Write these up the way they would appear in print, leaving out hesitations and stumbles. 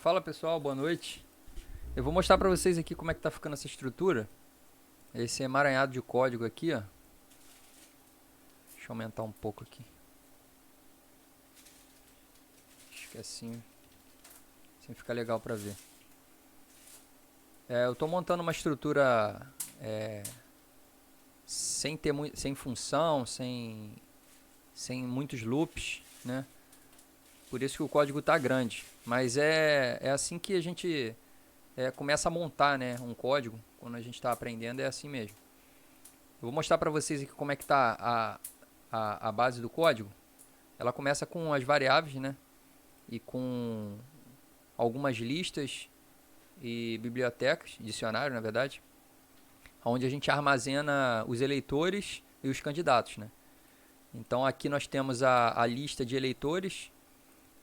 Fala pessoal, boa noite. Eu vou mostrar para vocês aqui como é que tá ficando essa estrutura. Esse emaranhado de código aqui, ó. Deixa eu aumentar um pouco aqui. Acho que assim fica legal para ver. Eu tô montando uma estrutura sem função, sem muitos loops, né? Por isso que o código tá grande. Mas é assim que a gente começa a montar, né, um código. Quando a gente está aprendendo é assim mesmo. Eu vou mostrar para vocês aqui como é que tá a base do código. Ela começa com as variáveis, né, e com algumas listas e bibliotecas, dicionário na verdade, onde a gente armazena os eleitores e os candidatos, né. Então aqui nós temos a lista de eleitores.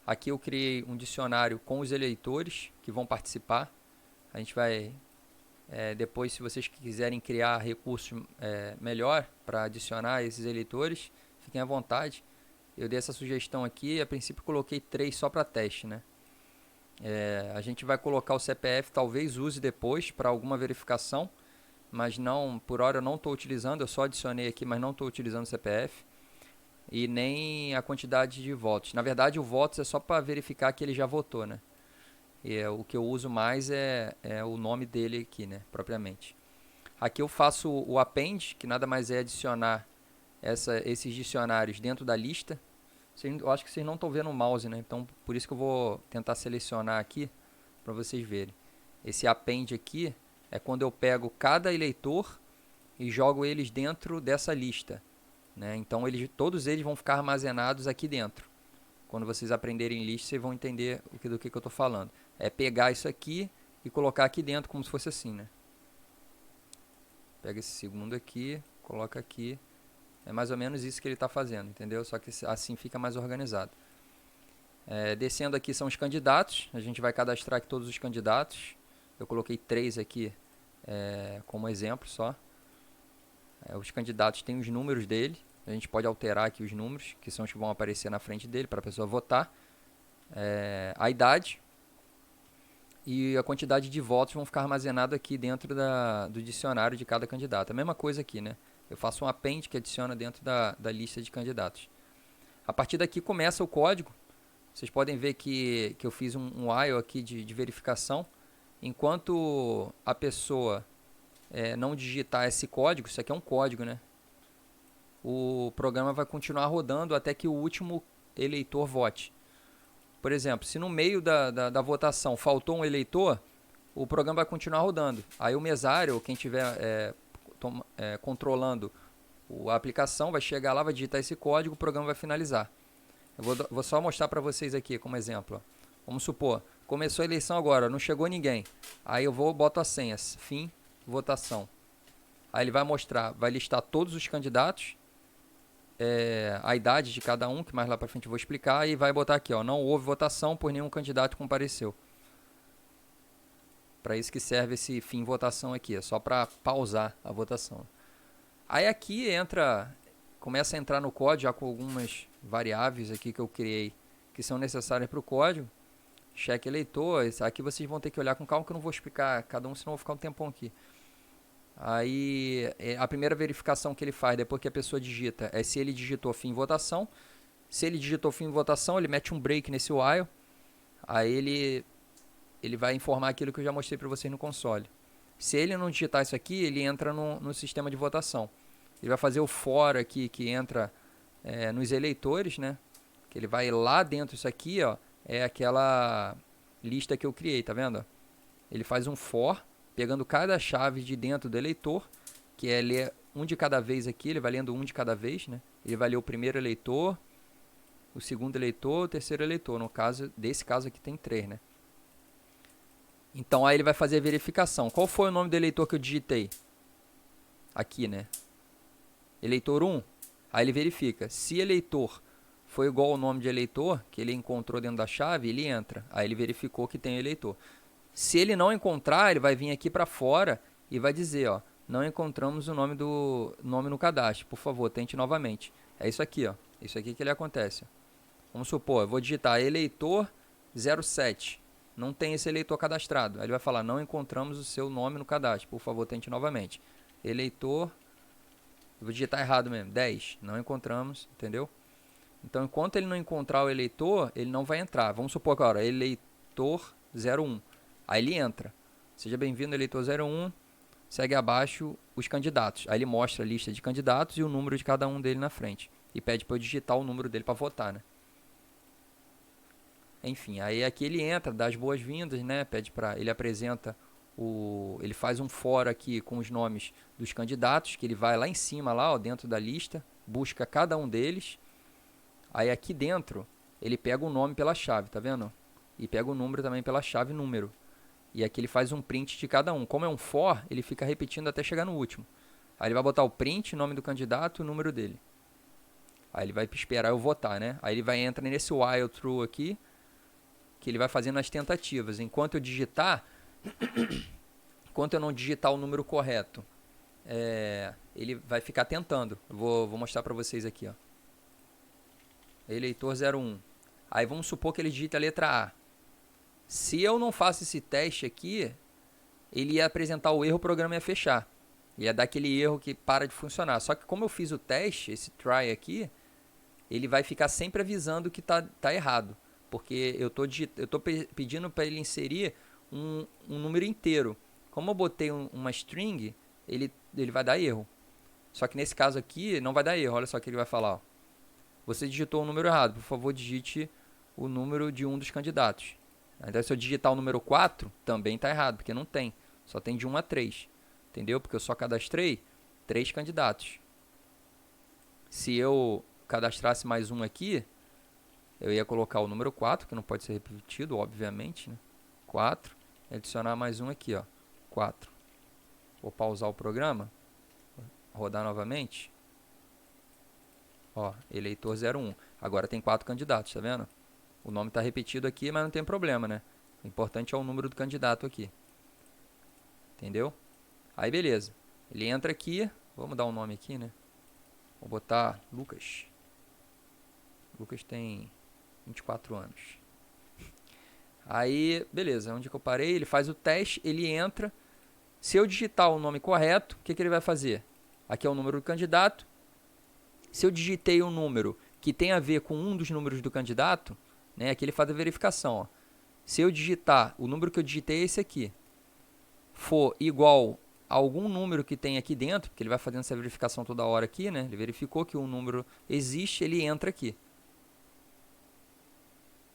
Aqui eu criei um dicionário com os eleitores que vão participar. A gente vai depois, se vocês quiserem criar recurso melhor para adicionar esses eleitores, fiquem à vontade. Eu dei essa sugestão aqui, a princípio coloquei 3 só para teste, né? A gente vai colocar o CPF, talvez use depois para alguma verificação, mas não, por hora eu não estou utilizando, eu só adicionei aqui, mas não estou utilizando o CPF. E nem a quantidade de votos. Na verdade, o votos é só para verificar que ele já votou, né? E o que eu uso mais é o nome dele aqui, né, propriamente. Aqui eu faço o append, que nada mais é adicionar esses dicionários dentro da lista. Eu acho que vocês não estão vendo o mouse, né? Então, por isso que eu vou tentar selecionar aqui para vocês verem. Esse append aqui é quando eu pego cada eleitor e jogo eles dentro dessa lista, né? Então, todos eles vão ficar armazenados aqui dentro. Quando vocês aprenderem lista, vocês vão entender do que eu estou falando. É pegar isso aqui e colocar aqui dentro como se fosse assim, né? Pega esse segundo aqui, coloca aqui. É mais ou menos isso que ele está fazendo, entendeu? Só que assim fica mais organizado. Descendo aqui são os candidatos. A gente vai cadastrar aqui todos os candidatos. Eu coloquei 3 aqui como exemplo só. Os candidatos têm os números dele. A gente pode alterar aqui os números, que são os que vão aparecer na frente dele para a pessoa votar. A idade e a quantidade de votos vão ficar armazenados aqui dentro do dicionário de cada candidato. A mesma coisa aqui, né? Eu faço um append que adiciona dentro da lista de candidatos. A partir daqui começa o código. Vocês podem ver que eu fiz um while aqui de verificação. Enquanto a pessoa não digitar esse código, isso aqui é um código, né? O programa vai continuar rodando até que o último eleitor vote. Por exemplo, se no meio da votação faltou um eleitor, o programa vai continuar rodando. Aí o mesário, ou quem estiver controlando a aplicação, vai chegar lá, vai digitar esse código, o programa vai finalizar. Eu vou só mostrar para vocês aqui como exemplo. Ó. Vamos supor, começou a eleição agora, não chegou ninguém. Aí eu boto as senhas, fim, votação. Aí ele vai mostrar, vai listar todos os candidatos, a idade de cada um, que mais lá para frente eu vou explicar, e vai botar aqui, ó, não houve votação por nenhum candidato compareceu. Para isso que serve esse fim votação aqui, é só para pausar a votação. Aí aqui começa a entrar no código já com algumas variáveis aqui que eu criei que são necessárias para o código. Cheque eleitor, aqui vocês vão ter que olhar com calma que eu não vou explicar cada um, senão eu vou ficar um tempão aqui. Aí a primeira verificação que ele faz depois que a pessoa digita é se ele digitou fim votação. Se ele digitou fim votação, ele mete um break nesse while. Aí ele vai informar aquilo que eu já mostrei para vocês no console. Se ele não digitar isso aqui, ele entra no sistema de votação. Ele vai fazer o for aqui, que entra nos eleitores, né? Que ele vai lá dentro, isso aqui, ó, é aquela lista que eu criei, tá vendo? Ele faz um for, pegando cada chave de dentro do eleitor, que é ler um de cada vez aqui, ele vai lendo um de cada vez, né? Ele vai ler o primeiro eleitor, o segundo eleitor, o terceiro eleitor. No caso, desse caso aqui tem 3, né? Então aí ele vai fazer a verificação. Qual foi o nome do eleitor que eu digitei? Aqui, né? Eleitor 1. Aí ele verifica. Se eleitor foi igual ao nome de eleitor, que ele encontrou dentro da chave, ele entra. Aí ele verificou que tem eleitor. Se ele não encontrar, ele vai vir aqui para fora e vai dizer, ó, não encontramos o nome no cadastro. Por favor, tente novamente. É isso aqui, ó. Isso aqui que ele acontece. Vamos supor, eu vou digitar eleitor 07. não tem esse eleitor cadastrado. Aí ele vai falar, não encontramos o seu nome no cadastro, por favor, tente novamente. Eleitor, eu vou digitar errado mesmo, 10, não encontramos, entendeu? Então, enquanto ele não encontrar o eleitor, ele não vai entrar. Vamos supor agora, eleitor 01. Aí ele entra. Seja bem-vindo, eleitor 01. Segue abaixo os candidatos. Aí ele mostra a lista de candidatos e o número de cada um dele na frente. E pede para eu digitar o número dele para votar, né? Enfim, aí aqui ele entra, dá as boas-vindas, né? Pede para ele apresenta ele faz um fora aqui com os nomes dos candidatos, que ele vai lá em cima lá, ó, dentro da lista, busca cada um deles. Aí aqui dentro, ele pega o nome pela chave, tá vendo? E pega o número também pela chave número. E aqui ele faz um print de cada um. Como é um for, ele fica repetindo até chegar no último. Aí ele vai botar o print, o nome do candidato e o número dele. Aí ele vai esperar eu votar, né? Aí ele vai entrar nesse while true aqui, que ele vai fazendo as tentativas. Enquanto eu digitar, enquanto eu não digitar o número correto, ele vai ficar tentando. Eu vou mostrar para vocês aqui, ó. Eleitor 01. Aí vamos supor que ele digita a letra A. Se eu não faço esse teste aqui, ele ia apresentar o erro, o programa ia fechar. Ia dar aquele erro que para de funcionar. Só que como eu fiz o teste, esse try aqui, ele vai ficar sempre avisando que tá errado. Porque eu tô pedindo para ele inserir um número inteiro. Como eu botei uma string, ele vai dar erro. Só que nesse caso aqui não vai dar erro. Olha só o que ele vai falar. Ó. Você digitou o número errado. Por favor, digite o número de um dos candidatos. Então, se eu digitar o número 4, também está errado, porque não tem. Só tem de 1 a 3. Entendeu? Porque eu só cadastrei 3 candidatos. Se eu cadastrasse mais um aqui, eu ia colocar o número 4, que não pode ser repetido, obviamente. Né? 4. E adicionar mais um aqui, ó. 4. Vou pausar o programa. Rodar novamente. Ó, eleitor 01. Agora tem 4 candidatos, tá vendo? O nome está repetido aqui, mas não tem problema, né? O importante é o número do candidato aqui. Entendeu? Aí, beleza. Ele entra aqui. Vamos dar um nome aqui, né? Vou botar Lucas. Lucas tem 24 anos. Aí, beleza. Onde que eu parei? Ele faz o teste, ele entra. Se eu digitar o nome correto, o que ele vai fazer? Aqui é o número do candidato. Se eu digitei um número que tem a ver com um dos números do candidato, né, aqui ele faz a verificação. Ó. Se eu digitar, o número que eu digitei é esse aqui, for igual a algum número que tem aqui dentro, porque ele vai fazendo essa verificação toda hora aqui, né? Ele verificou que um número existe, ele entra aqui.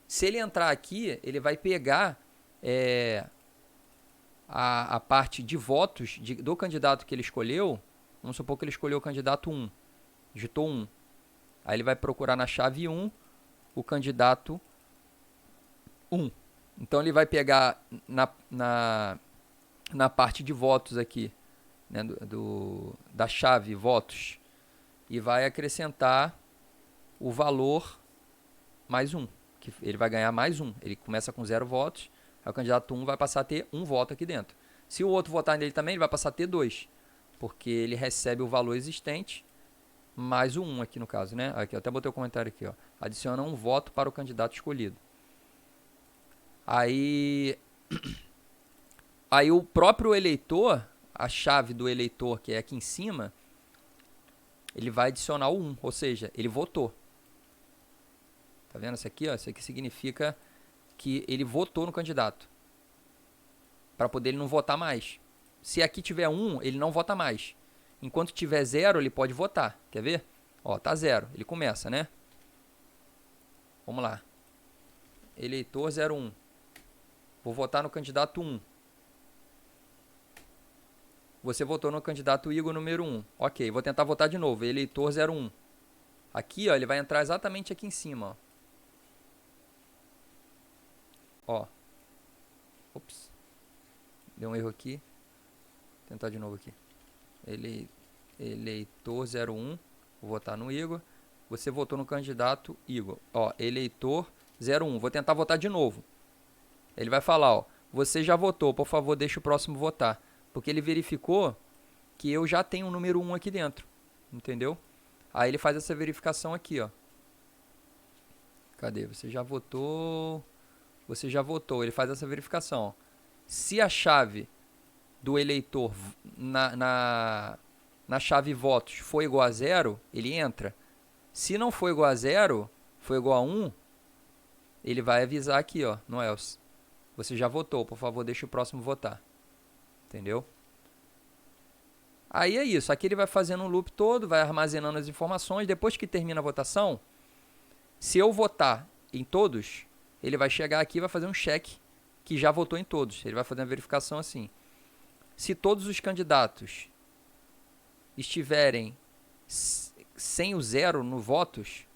Se ele entrar aqui, ele vai pegar a parte de votos do candidato que ele escolheu. Vamos supor que ele escolheu o candidato 1. Digitou 1. Aí ele vai procurar na chave 1 o candidato 1. Então ele vai pegar na parte de votos aqui, né, da chave votos, e vai acrescentar o valor mais 1. Que ele vai ganhar mais 1. Ele começa com 0 votos, aí o candidato 1 vai passar a ter 1 voto aqui dentro. Se o outro votar nele também, ele vai passar a ter 2, porque ele recebe o valor existente mais o 1 aqui no caso, né? Aqui, eu até botei o comentário aqui, ó. Adiciona 1 voto para o candidato escolhido. Aí o próprio eleitor, a chave do eleitor, que é aqui em cima, ele vai adicionar o 1, ou seja, ele votou. Tá vendo isso aqui? Ó? Isso aqui significa que ele votou no candidato. Para poder ele não votar mais. Se aqui tiver 1, ele não vota mais. Enquanto tiver 0, ele pode votar. Quer ver? Ó, tá 0. Ele começa, né? Vamos lá. Eleitor 01. Vou votar no candidato 1. Você votou no candidato Igor número 1. Ok, vou tentar votar de novo. Eleitor 01. Aqui, ó, ele vai entrar exatamente aqui em cima, ó. Ó. Ops. Deu um erro aqui. Vou tentar de novo aqui. Eleitor 01. Vou votar no Igor. Você votou no candidato Igor. Ó, eleitor 01. Vou tentar votar de novo. Ele vai falar, ó. Você já votou, por favor, deixa o próximo votar. Porque ele verificou que eu já tenho o número 1 aqui dentro. Entendeu? Aí ele faz essa verificação aqui, ó. Cadê? Você já votou. você já votou. Ele faz essa verificação. Se a chave do eleitor na chave votos for igual a 0, ele entra. Se não for igual a 0, for igual a 1, ele vai avisar aqui, ó, no else. Você já votou, por favor, deixe o próximo votar. Entendeu? Aí é isso. Aqui ele vai fazendo um loop todo, vai armazenando as informações. Depois que termina a votação, se eu votar em todos, ele vai chegar aqui e vai fazer um check que já votou em todos. Ele vai fazer uma verificação assim. Se todos os candidatos estiverem sem o 0 no votos,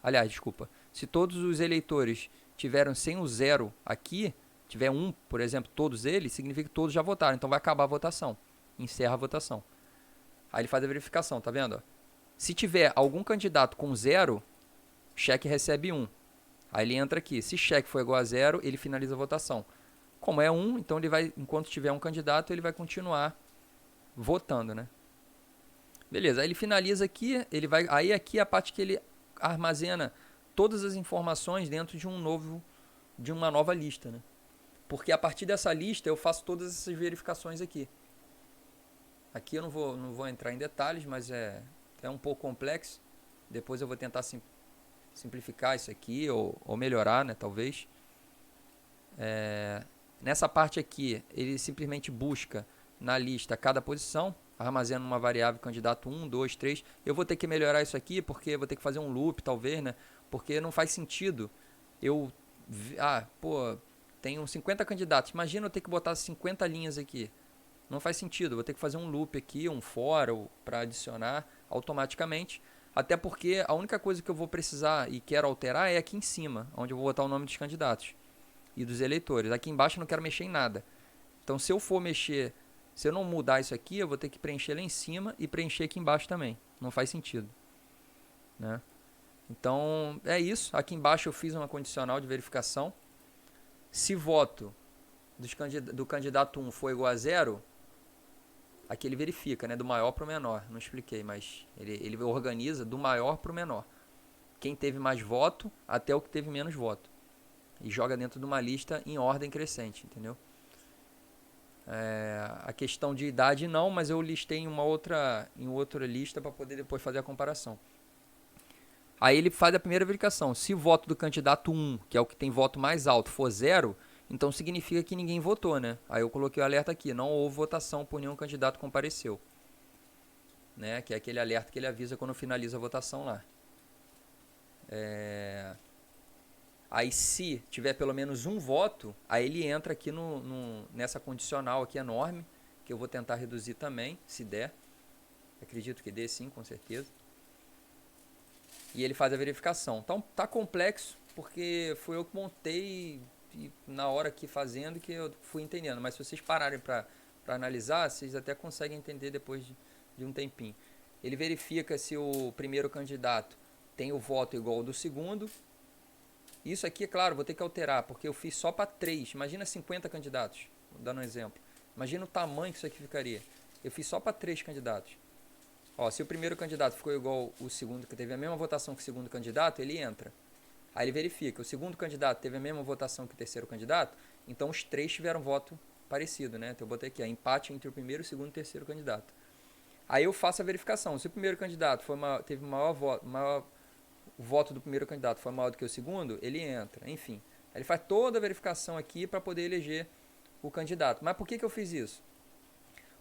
aliás, desculpa, se todos os eleitores tiveram sem o 0 aqui, tiver 1, por exemplo, todos eles, significa que todos já votaram. Então vai acabar a votação. Encerra a votação. Aí ele faz a verificação, tá vendo? Se tiver algum candidato com 0, cheque recebe 1. Aí ele entra aqui. Se cheque for igual a 0, ele finaliza a votação. Como é 1, então ele vai, enquanto tiver um candidato, ele vai continuar votando, né? Beleza, aí ele finaliza aqui, aí aqui é a parte que ele armazena todas as informações dentro de uma nova lista, né? Porque a partir dessa lista eu faço todas essas verificações aqui. Aqui eu não vou entrar em detalhes, mas é um pouco complexo. Depois eu vou tentar simplificar isso aqui ou melhorar, né, talvez. Nessa parte aqui, ele simplesmente busca na lista cada posição, armazena uma variável candidato 1, 2, 3. Eu vou ter que melhorar isso aqui porque eu vou ter que fazer um loop, talvez, né? Porque não faz sentido eu... tem uns 50 candidatos. Imagina eu ter que botar 50 linhas aqui. Não faz sentido. Eu vou ter que fazer um loop aqui, um for para adicionar automaticamente. Até porque a única coisa que eu vou precisar e quero alterar é aqui em cima, onde eu vou botar o nome dos candidatos e dos eleitores. Aqui embaixo eu não quero mexer em nada. Então, se eu for mexer, se eu não mudar isso aqui, eu vou ter que preencher lá em cima e preencher aqui embaixo também. Não faz sentido, né? Então, é isso. Aqui embaixo eu fiz uma condicional de verificação. Se voto do candidato 1 for igual a 0, aqui ele verifica, né, do maior para o menor. Não expliquei, mas ele organiza do maior para o menor. Quem teve mais voto até o que teve menos voto. E joga dentro de uma lista em ordem crescente, entendeu? A questão de idade não, mas eu listei em outra lista para poder depois fazer a comparação. Aí ele faz a primeira verificação. Se o voto do candidato 1, que é o que tem voto mais alto, for 0, então significa que ninguém votou, né? Aí eu coloquei o alerta aqui, não houve votação por nenhum candidato que compareceu. Né? Que é aquele alerta que ele avisa quando finaliza a votação lá. Aí se tiver pelo menos um voto, aí ele entra aqui nessa condicional aqui enorme, que eu vou tentar reduzir também, se der. Acredito que dê sim, com certeza. E ele faz a verificação. Então tá complexo, porque fui eu que montei e na hora aqui fazendo que eu fui entendendo. Mas se vocês pararem para analisar, vocês até conseguem entender depois de um tempinho. Ele verifica se o primeiro candidato tem o voto igual ao do segundo. Isso aqui, é claro, vou ter que alterar, porque eu fiz só para 3. Imagina 50 candidatos, dando um exemplo. Imagina o tamanho que isso aqui ficaria. Eu fiz só para 3 candidatos. Ó, se o primeiro candidato ficou igual o segundo, que teve a mesma votação que o segundo candidato, ele entra. Aí ele verifica. O segundo candidato teve a mesma votação que o terceiro candidato, então os 3 tiveram voto parecido, né? Então eu botei aqui, empate entre o primeiro, o segundo e o terceiro candidato. Aí eu faço a verificação. Se o primeiro candidato teve maior o voto do primeiro candidato foi maior do que o segundo, ele entra. Enfim, ele faz toda a verificação aqui para poder eleger o candidato. Mas por que eu fiz isso?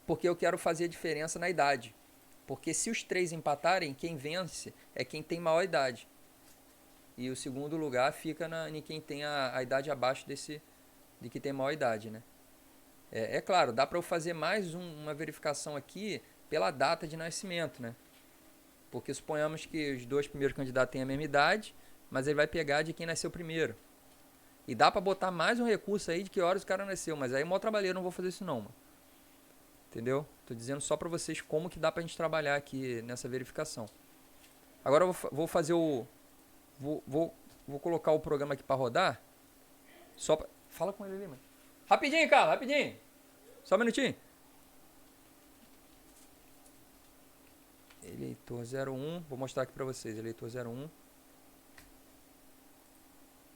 Porque eu quero fazer a diferença na idade. Porque se os 3 empatarem, quem vence é quem tem maior idade. E o segundo lugar fica em quem tem a idade abaixo de que tem maior idade, né? É claro, dá para eu fazer mais uma verificação aqui pela data de nascimento, né? Porque suponhamos que os 2 primeiros candidatos têm a mesma idade, mas ele vai pegar de quem nasceu primeiro. E dá para botar mais um recurso aí de que horas o cara nasceu, mas aí é mó trabalheiro, não vou fazer isso não, mano. Entendeu? Tô dizendo só para vocês como que dá pra gente trabalhar aqui nessa verificação. Agora eu vou fazer vou colocar o programa aqui para rodar. Só pra... Fala com ele ali, mano. Rapidinho, Carlos, rapidinho. Só um minutinho. Eleitor 01, vou mostrar aqui para vocês, eleitor 01.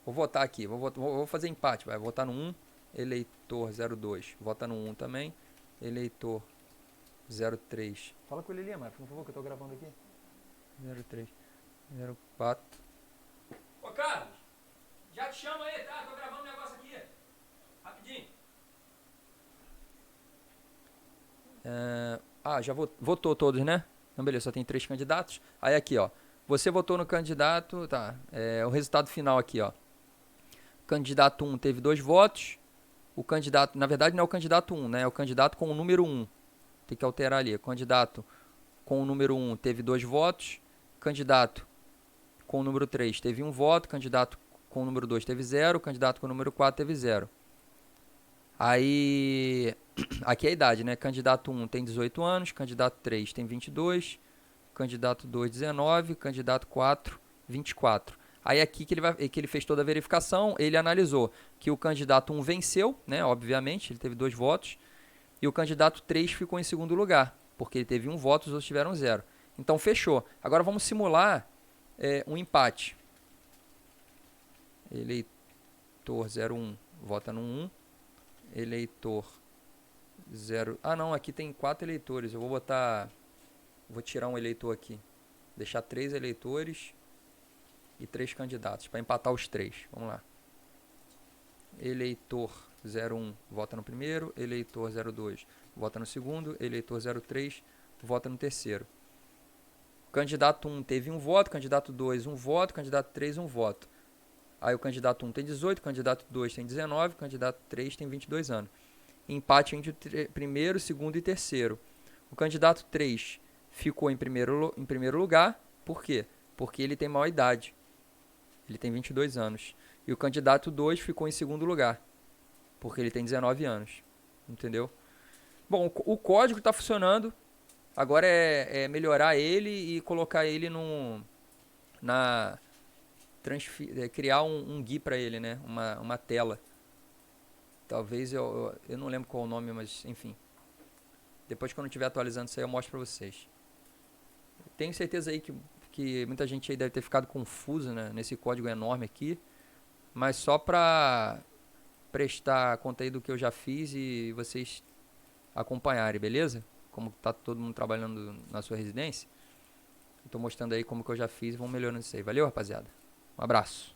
Vou votar aqui, vou fazer empate, vai votar no 1, eleitor 02, vota no 1 também, eleitor 03. Fala com ele ali, mano, por favor, que eu tô gravando aqui. 03, 04. Ô, Carlos, já te chamo aí, tá? Tô gravando um negócio aqui, rapidinho. Já votou todos, né? Então, beleza, só tem 3 candidatos. Aí aqui, ó, você votou no candidato, tá, o resultado final aqui, ó. O candidato 1 teve 2 votos. O candidato, na verdade não é o candidato 1, né? É o candidato com o número 1. Tem que alterar ali. O candidato com o número 1 teve 2 votos. O candidato com o número 3 teve 1 voto. O candidato com o número 2 teve 0. O candidato com o número 4 teve 0. Aí, aqui é a idade, né? Candidato 1 tem 18 anos. Candidato 3 tem 22. Candidato 2, 19. Candidato 4, 24. Aí aqui que ele fez toda a verificação, ele analisou que o candidato 1 venceu, né? Obviamente, ele teve 2 votos. E o candidato 3 ficou em segundo lugar, porque ele teve 1 voto, os outros tiveram 0. Então, fechou. Agora vamos simular um empate. Eleitor 01 vota no 1. Eleitor 0... Ah, não, aqui tem 4 eleitores. Eu vou botar... Vou tirar um eleitor aqui. Deixar 3 eleitores e 3 candidatos, para empatar os 3. Vamos lá. Eleitor 01 vota no primeiro, eleitor 02 vota no segundo, eleitor 03 vota no terceiro. Candidato 1 teve 1 voto, candidato 2 1 voto, candidato 3 1 voto. Aí o candidato 1 tem 18, candidato 2 tem 19, candidato 3 tem 22 anos. Empate entre o primeiro, segundo e terceiro. O candidato 3 ficou em primeiro lugar. Por quê? Porque ele tem maior idade. Ele tem 22 anos. E o candidato 2 ficou em segundo lugar, porque ele tem 19 anos. Entendeu? Bom, o código está funcionando. Agora é melhorar ele e colocar ele criar um GUI para ele, né? Uma tela. Talvez eu não lembro qual é o nome, mas enfim. Depois, quando eu estiver atualizando isso aí, eu mostro para vocês. Tenho certeza aí que muita gente aí deve ter ficado confusa, né, nesse código enorme aqui. Mas só para prestar conta aí do que eu já fiz e vocês acompanharem, beleza? Como tá todo mundo trabalhando na sua residência. Estou mostrando aí como que eu já fiz e vamos melhorando isso aí. Valeu, rapaziada. Um abraço.